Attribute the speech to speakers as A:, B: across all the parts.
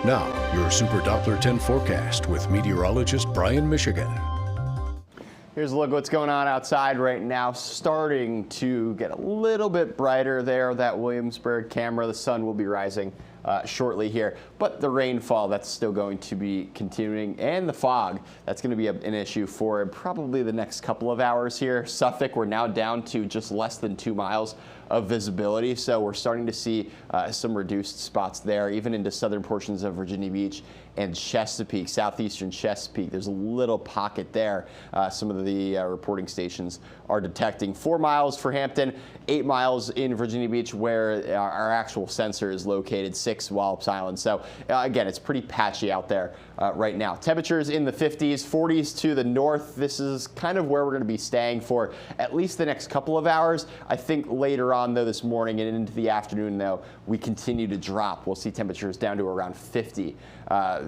A: Now, your Super Doppler 10 forecast with meteorologist Brian Michigan.
B: Here's a look at what's going on outside right now. Starting to get a little bit brighter there, that Williamsburg camera. The sun will be rising shortly here, but the rainfall, that's still going to be continuing, and the fog, that's going to be an issue for probably the next couple of hours here. Suffolk, we're now down to just less than 2 miles of visibility, so we're starting to see some reduced spots there, even into southern portions of Virginia Beach and Chesapeake, southeastern Chesapeake. There's a little pocket there. Some of the reporting stations are detecting 4 miles for Hampton, 8 miles in Virginia Beach, where our actual sensor is located, 6 Wallops Island. So again, it's pretty patchy out there right now. Temperatures in the 50s, 40s to the north. This is kind of where we're going to be staying for at least the next couple of hours. I think later on, though, this morning and into the afternoon, though, we continue to drop. We'll see temperatures down to around 50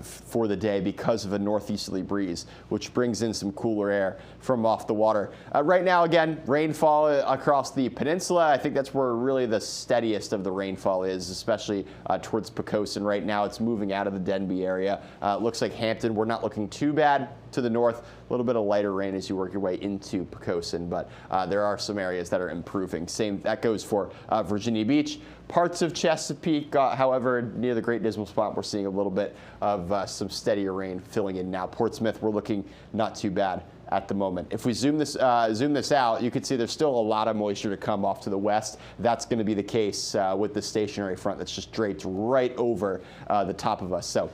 B: for the day because of a northeasterly breeze, which brings in some cooler air from off the water. Right now, again, rainfall across the peninsula. I think that's where really the steadiest of the rainfall is, especially towards Poquoson. Right now, it's moving out of the Denby area. Looks like Hampton, we're not looking too bad. To the north, a little bit of lighter rain as you work your way into Poquoson, but there are some areas that are improving. Same, that goes for Virginia Beach. Parts of Chesapeake, however, near the Great Dismal Spot, we're seeing a little bit of some steadier rain filling in now. Portsmouth, we're looking not too bad at the moment. If we zoom this out, you can see there's still a lot of moisture to come off to the west. That's going to be the case with the stationary front that's just draped right over the top of us. So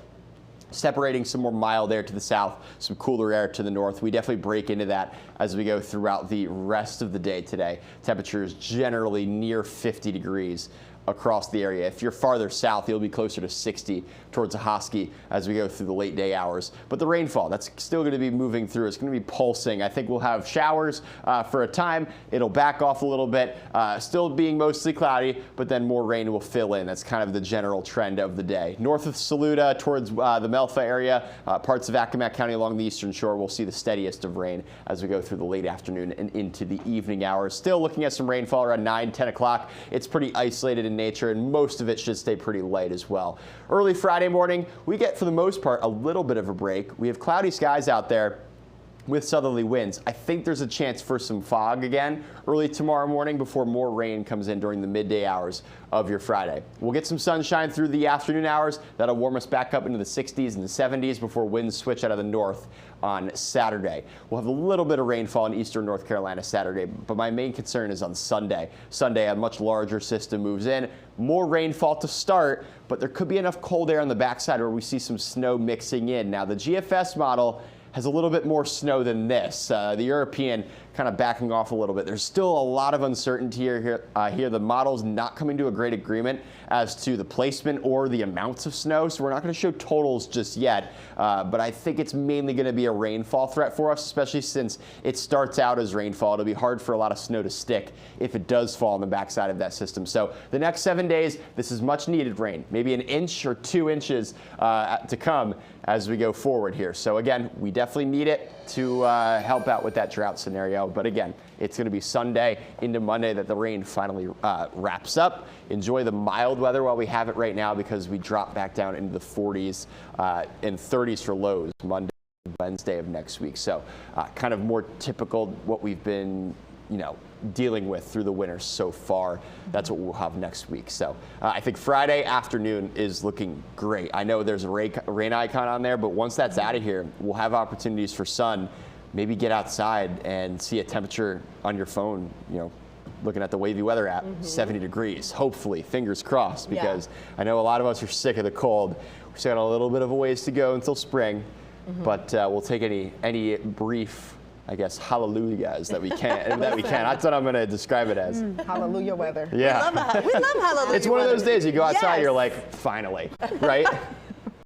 B: separating some more mild air to the south, some cooler air to the north. We definitely break into that as we go throughout the rest of the day today. Temperatures generally near 50 degrees across the area. If you're farther south, you'll be closer to 60 towards Ahoskie as we go through the late day hours. But the rainfall, that's still going to be moving through. It's going to be pulsing. I think we'll have showers for a time. It'll back off a little bit, still being mostly cloudy, but then more rain will fill in. That's kind of the general trend of the day. North of Saluda towards the Melfa area, parts of Accomack County along the eastern shore, we'll see the steadiest of rain as we go through the late afternoon and into the evening hours. Still looking at some rainfall around 9, 10 o'clock. It's pretty isolated in nature, and most of it should stay pretty light as well. Early Friday morning, we get, for the most part, a little bit of a break. We have cloudy skies out there with southerly winds. I think there's a chance for some fog again early tomorrow morning before more rain comes in during the midday hours of your Friday. We'll get some sunshine through the afternoon hours. That'll warm us back up into the 60s and the 70s before winds switch out of the north on Saturday. We'll have a little bit of rainfall in eastern North Carolina Saturday, but my main concern is on Sunday. Sunday, a much larger system moves in. More rainfall to start, but there could be enough cold air on the backside where we see some snow mixing in. Now, the GFS model has a little bit more snow than this. The European kind of backing off a little bit. There's still a lot of uncertainty here. The model's not coming to a great agreement as to the placement or the amounts of snow, so we're not going to show totals just yet. But I think it's mainly going to be a rainfall threat for us, especially since it starts out as rainfall. It'll be hard for a lot of snow to stick if it does fall on the backside of that system. So the next 7 days, this is much needed rain, maybe an inch or 2 inches to come as we go forward here. So again, we definitely need it to help out with that drought scenario. But again, it's going to be Sunday into Monday that the rain finally wraps up. Enjoy the mild weather while we have it right now, because we drop back down into the 40s and 30s for lows Monday, Wednesday of next week. So kind of more typical what we've been, dealing with through the winter so far. That's what we'll have next week. So I think Friday afternoon is looking great. I know there's a rain icon on there, but once that's out of here, we'll have opportunities for sun. Maybe get outside and see a temperature on your phone, looking at the WAVY weather app, 70 degrees, hopefully, fingers crossed, because I know a lot of us are sick of the cold. We've still got a little bit of a ways to go until spring, but we'll take any brief, I guess, hallelujahs that we can. That's what I'm going to describe it as.
C: Hallelujah weather.
B: Yeah.
C: We love hallelujah.
B: It's one of those days you go outside,
C: Yes.
B: you're like, finally, right?